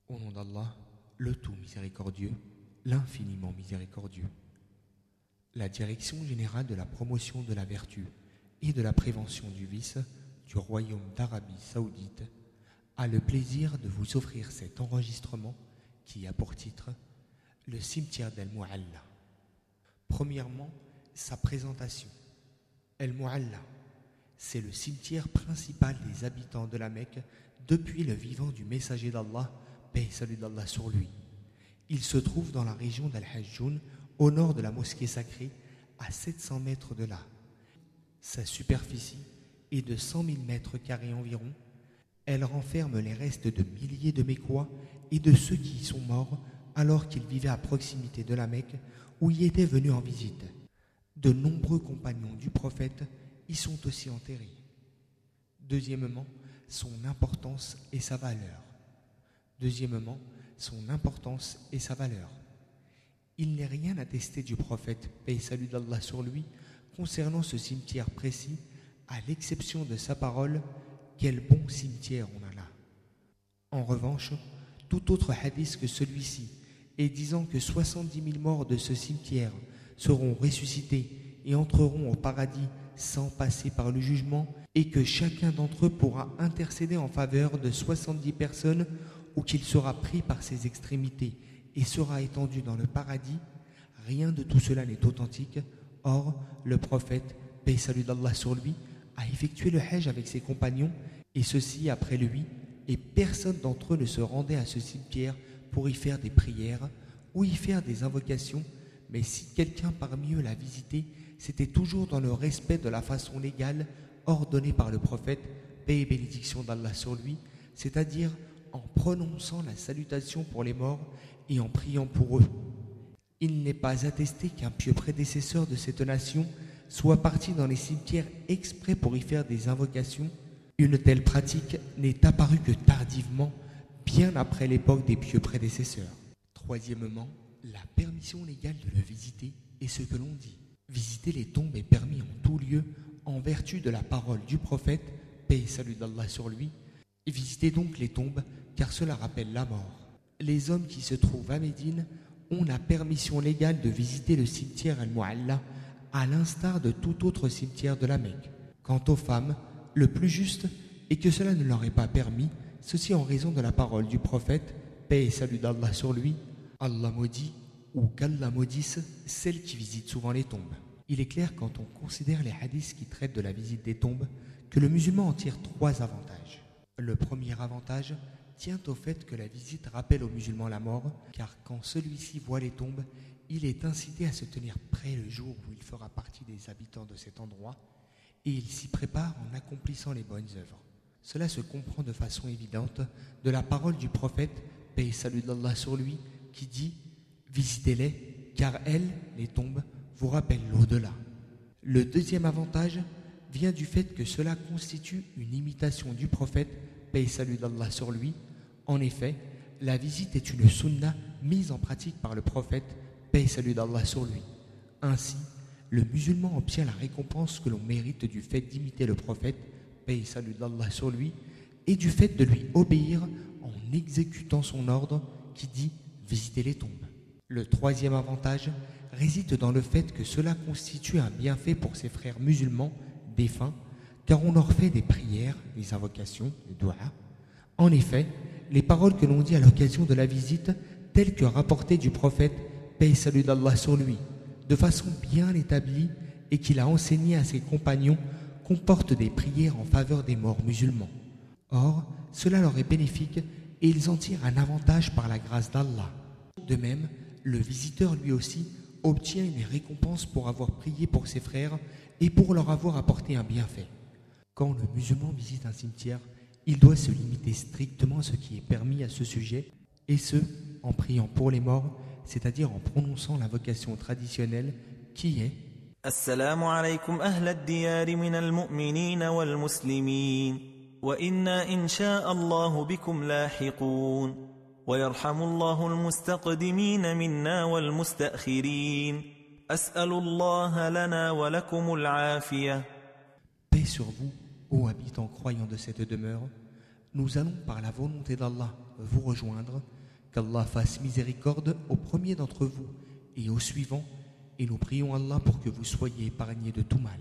Au nom d'Allah, le tout miséricordieux, l'infiniment miséricordieux. La Direction générale de la promotion de la vertu et de la prévention du vice du Royaume d'Arabie Saoudite a le plaisir de vous offrir cet enregistrement qui a pour titre Le cimetière d'Al-Mu'alla. Premièrement, sa présentation. Al-Mu'alla, c'est le cimetière principal des habitants de la Mecque depuis le vivant du messager d'Allah, paix et salut d'Allah sur lui. Il se trouve dans la région d'Al-Hajjoun, au nord de la mosquée sacrée, à 700 mètres de là. Sa superficie est de 100 000 mètres carrés environ. Elle renferme les restes de milliers de Mécois et de ceux qui y sont morts alors qu'ils vivaient à proximité de la Mecque où y étaient venus en visite. De nombreux compagnons du prophète y sont aussi enterrés. Deuxièmement, son importance et sa valeur. Il n'est rien attesté du prophète, paix et salut d'Allah sur lui, concernant ce cimetière précis, à l'exception de sa parole, quel bon cimetière on a là. En revanche, tout autre hadith que celui-ci, et disant que 70 000 morts de ce cimetière seront ressuscités et entreront au paradis sans passer par le jugement, et que chacun d'entre eux pourra intercéder en faveur de 70 personnes, ou qu'il sera pris par ses extrémités et sera étendu dans le paradis, rien de tout cela n'est authentique. Or, le prophète, paix et salut d'Allah sur lui, a effectué le Hajj avec ses compagnons, et ceux-ci après lui, et personne d'entre eux ne se rendait à ce cimetière pour y faire des prières ou y faire des invocations, mais si quelqu'un parmi eux l'a visité, c'était toujours dans le respect de la façon légale ordonnée par le prophète, paix et bénédiction d'Allah sur lui, c'est-à-dire en prononçant la salutation pour les morts et en priant pour eux. Il n'est pas attesté qu'un pieux prédécesseur de cette nation soit parti dans les cimetières exprès pour y faire des invocations. Une telle pratique n'est apparue que tardivement, bien après l'époque des pieux prédécesseurs. Troisièmement, la permission légale de le visiter est ce que l'on dit. Visiter les tombes est permis en tout lieu en vertu de la parole du prophète, paix et salut d'Allah sur lui. Visitez donc les tombes, car cela rappelle la mort. Les hommes qui se trouvent à Médine ont la permission légale de visiter le cimetière Al-Mu'alla, à l'instar de tout autre cimetière de la Mecque. Quant aux femmes, le plus juste est que cela ne leur est pas permis, ceci en raison de la parole du prophète, paix et salut d'Allah sur lui, Allah maudit ou qu'Allah maudisse celles qui visitent souvent les tombes. Il est clair quand on considère les hadiths qui traitent de la visite des tombes que le musulman en tire 3 avantages. Le premier avantage tient au fait que la visite rappelle au musulman la mort, car quand celui-ci voit les tombes, il est incité à se tenir prêt le jour où il fera partie des habitants de cet endroit, et il s'y prépare en accomplissant les bonnes œuvres. Cela se comprend de façon évidente de la parole du prophète, paix et salut d'Allah sur lui, qui dit « Visitez-les, car elles, les tombes, vous rappellent l'au-delà ». Le deuxième avantage vient du fait que cela constitue une imitation du prophète, paix et salut d'Allah sur lui. En effet, la visite est une sunna mise en pratique par le prophète, paix et salut d'Allah sur lui. Ainsi, le musulman obtient la récompense que l'on mérite du fait d'imiter le prophète, paix et salut d'Allah sur lui, et du fait de lui obéir en exécutant son ordre qui dit « visitez les tombes ». Le troisième avantage réside dans le fait que cela constitue un bienfait pour ses frères musulmans défunts, car on leur fait des prières, des invocations, des doigts. En effet, les paroles que l'on dit à l'occasion de la visite, telles que rapportées du prophète, paix et salut d'Allah sur lui, de façon bien établie et qu'il a enseigné à ses compagnons, comportent des prières en faveur des morts musulmans. Or, cela leur est bénéfique et ils en tirent un avantage par la grâce d'Allah. De même, le visiteur lui aussi obtient une récompense pour avoir prié pour ses frères et pour leur avoir apporté un bienfait. Quand le musulman visite un cimetière, il doit se limiter strictement à ce qui est permis à ce sujet, et ce, en priant pour les morts, c'est-à-dire en prononçant l'invocation traditionnelle qui est السلام عليكم أهل الديار من المؤمنين والمسلمين وإنا إن شاء الله بكم لاحقون ويرحم الله المستقدمين منا والمستأخرين أسأل الله لنا ولكم العافية. Paix sur vous, ô habitants croyants de cette demeure, nous allons par la volonté d'Allah vous rejoindre Qu'Allah fasse miséricorde au premier d'entre vous et au suivant, et nous prions Allah pour que vous soyez épargnés de tout mal.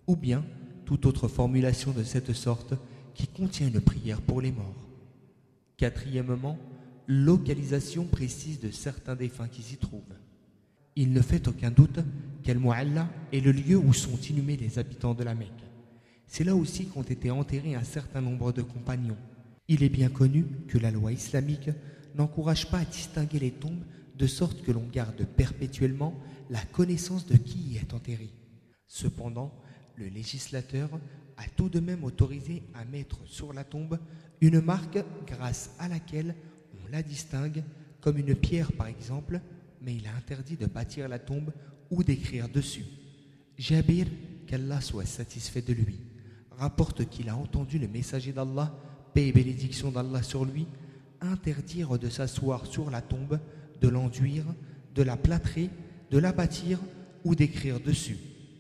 Ou bien toute autre formulation de cette sorte qui contient une prière pour les morts. Quatrièmement, localisation précise de certains défunts qui s'y trouvent. Il ne fait aucun doute qu'Al-Mu'alla est le lieu où sont inhumés les habitants de la Mecque. C'est là aussi qu'ont été enterrés un certain nombre de compagnons. Il est bien connu que la loi islamique n'encourage pas à distinguer les tombes de sorte que l'on garde perpétuellement la connaissance de qui y est enterré. Cependant, le législateur a tout de même autorisé à mettre sur la tombe une marque grâce à laquelle on la distingue, comme une pierre par exemple, mais il a interdit de bâtir la tombe ou d'écrire dessus. Jabir, qu'Allah soit satisfait de lui, rapporte qu'il a entendu le messager d'Allah, paix et bénédiction d'Allah sur lui, interdire de s'asseoir sur la tombe, de l'enduire, de la plâtrer, de la bâtir ou d'écrire dessus.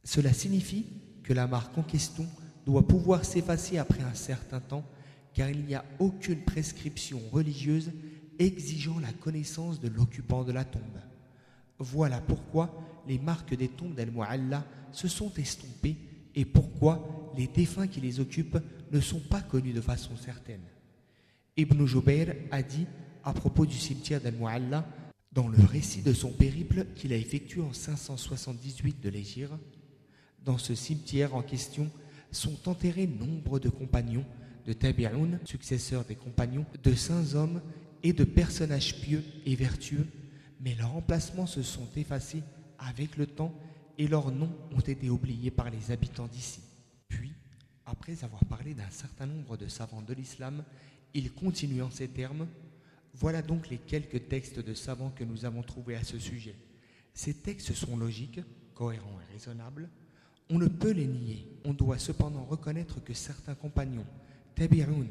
Cela signifie que la marque en question doit pouvoir s'effacer après un certain temps, car il n'y a aucune prescription religieuse exigeant la connaissance de l'occupant de la tombe. Voilà pourquoi les marques des tombes d'Al-Mu'alla se sont estompées et pourquoi les défunts qui les occupent ne sont pas connus de façon certaine. Ibn Jubayr a dit à propos du cimetière d'Al-Mu'alla, dans le récit de son périple qu'il a effectué en 578 de l'Hégire, dans ce cimetière en question sont enterrés nombre de compagnons, de tabi'oun, successeurs des compagnons, de saints hommes et de personnages pieux et vertueux, mais leurs emplacements se sont effacés avec le temps et leurs noms ont été oubliés par les habitants d'ici. Puis, après avoir parlé d'un certain nombre de savants de l'islam, il continue en ces termes. Voilà donc les quelques textes de savants que nous avons trouvés à ce sujet. Ces textes sont logiques, cohérents et raisonnables. On ne peut les nier. On doit cependant reconnaître que certains compagnons, tabi'oun,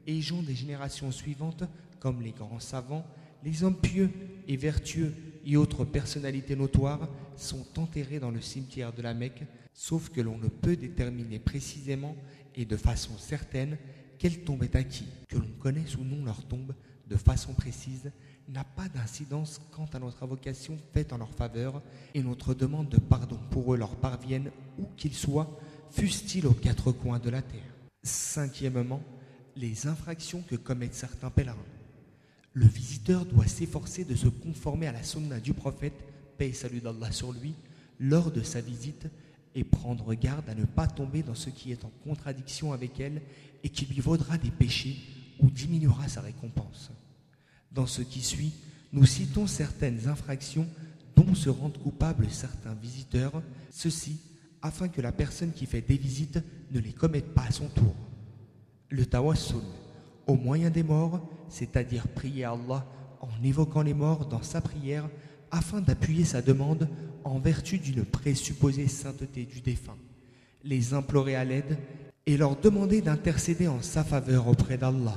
et gens des générations suivantes, comme les grands savants, les hommes pieux et vertueux et autres personnalités notoires, sont enterrés dans le cimetière de la Mecque, sauf que l'on ne peut déterminer précisément et de façon certaine quelle tombe est à qui. Que l'on connaisse ou non leur tombe de façon précise n'a pas d'incidence quant à notre invocation faite en leur faveur et notre demande de pardon pour eux leur parvienne où qu'ils soient, fussent-ils aux quatre coins de la terre. Cinquièmement, les infractions que commettent certains pèlerins. Le visiteur doit s'efforcer de se conformer à la sunna du prophète, paix et salut d'Allah sur lui, lors de sa visite et prendre garde à ne pas tomber dans ce qui est en contradiction avec elle et qui lui vaudra des péchés ou diminuera sa récompense. Dans ce qui suit, nous citons certaines infractions dont se rendent coupables certains visiteurs, ceci afin que la personne qui fait des visites ne les commette pas à son tour. Le tawassul, au moyen des morts, c'est-à-dire prier à Allah en évoquant les morts dans sa prière afin d'appuyer sa demande en vertu d'une présupposée sainteté du défunt, les implorer à l'aide et leur demander d'intercéder en sa faveur auprès d'Allah.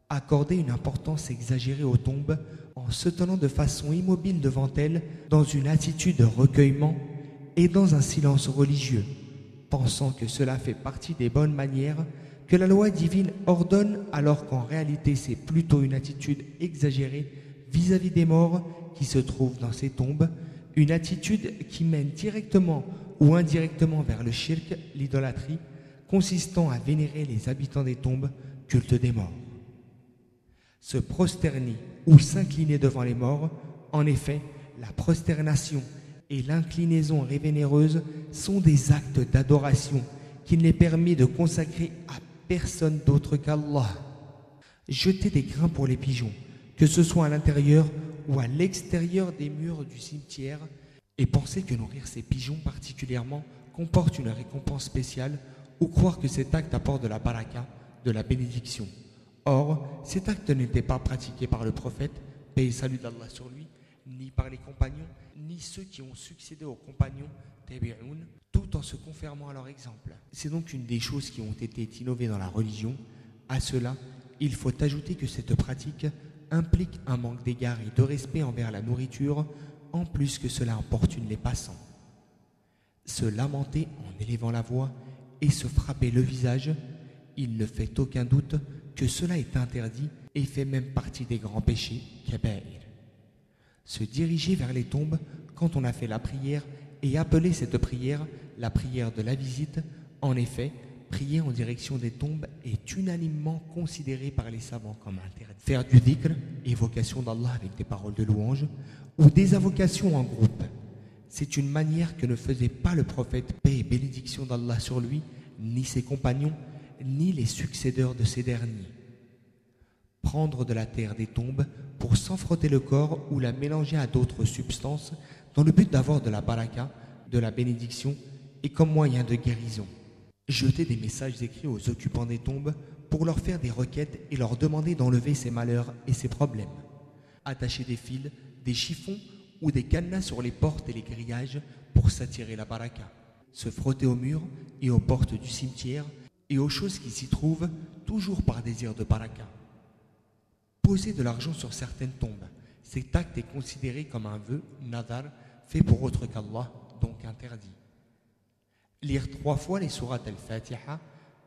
Accorder une importance exagérée aux tombes en se tenant de façon immobile devant elles dans une attitude de recueillement et dans un silence religieux, pensant que cela fait partie des bonnes manières que la loi divine ordonne alors qu'en réalité c'est plutôt une attitude exagérée vis-à-vis des morts qui se trouvent dans ces tombes, une attitude qui mène directement ou indirectement vers le shirk, l'idolâtrie, consistant à vénérer les habitants des tombes, culte des morts. Se prosterner ou s'incliner devant les morts, en effet, la prosternation et l'inclinaison révénéreuse sont des actes d'adoration qu'il n'est permis de consacrer à personne d'autre qu'Allah. Jeter des grains pour les pigeons, que ce soit à l'intérieur ou à l'extérieur des murs du cimetière, et penser que nourrir ces pigeons particulièrement comporte une récompense spéciale, ou croire que cet acte apporte de la baraka, de la bénédiction. Or, cet acte n'était pas pratiqué par le prophète, paix et salut d'Allah sur lui, ni par les compagnons, ni ceux qui ont succédé aux compagnons, tabi'oun, tout en se confirmant à leur exemple. C'est donc une des choses qui ont été innovées dans la religion. À cela, il faut ajouter que cette pratique implique un manque d'égard et de respect envers la nourriture, en plus que cela importune les passants. Se lamenter en élevant la voix et se frapper le visage, il ne fait aucun doute que cela est interdit et fait même partie des grands péchés, kaba'ir. Se diriger vers les tombes quand on a fait la prière et appeler cette prière la prière de la visite. En effet, prier en direction des tombes est unanimement considéré par les savants comme interdit. Faire du dhikr, évocation d'Allah avec des paroles de louange, ou des invocations en groupe, c'est une manière que ne faisait pas le prophète, paix et bénédiction d'Allah sur lui, ni ses compagnons, ni les successeurs de ces derniers. Prendre de la terre des tombes pour s'en frotter le corps ou la mélanger à d'autres substances dans le but d'avoir de la baraka, de la bénédiction et comme moyen de guérison. Jeter des messages écrits aux occupants des tombes pour leur faire des requêtes et leur demander d'enlever ses malheurs et ses problèmes. Attacher des fils, des chiffons ou des cadenas sur les portes et les grillages pour s'attirer la baraka. Se frotter aux murs et aux portes du cimetière et aux choses qui s'y trouvent, toujours par désir de baraka. Poser de l'argent sur certaines tombes. Cet acte est considéré comme un vœu, nadar, fait pour autre qu'Allah, donc interdit. Lire 3 fois les sourates al-Fatiha,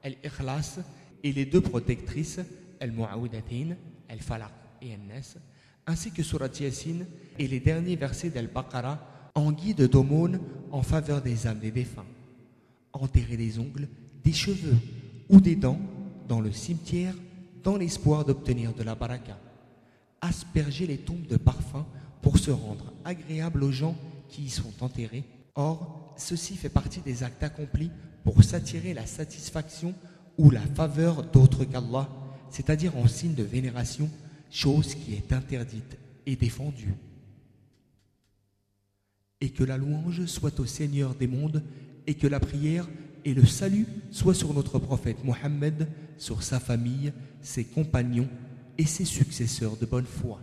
al-Ikhlas et les 2 protectrices, al-Mu'awwidatin, al-Falaq et al-Nas, ainsi que surat Yasin et les derniers versets d'al-Baqarah en guide d'aumône en faveur des âmes des défunts. Enterrer des ongles, des cheveux ou des dents dans le cimetière dans l'espoir d'obtenir de la baraka. Asperger les tombes de parfum pour se rendre agréable aux gens qui y sont enterrés. Or, ceci fait partie des actes accomplis pour s'attirer la satisfaction ou la faveur d'autres qu'Allah, c'est-à-dire en signe de vénération, chose qui est interdite et défendue. Et que la louange soit au Seigneur des mondes et que la prière et le salut soient sur notre prophète Mohammed, sur sa famille, ses compagnons et ses successeurs de bonne foi.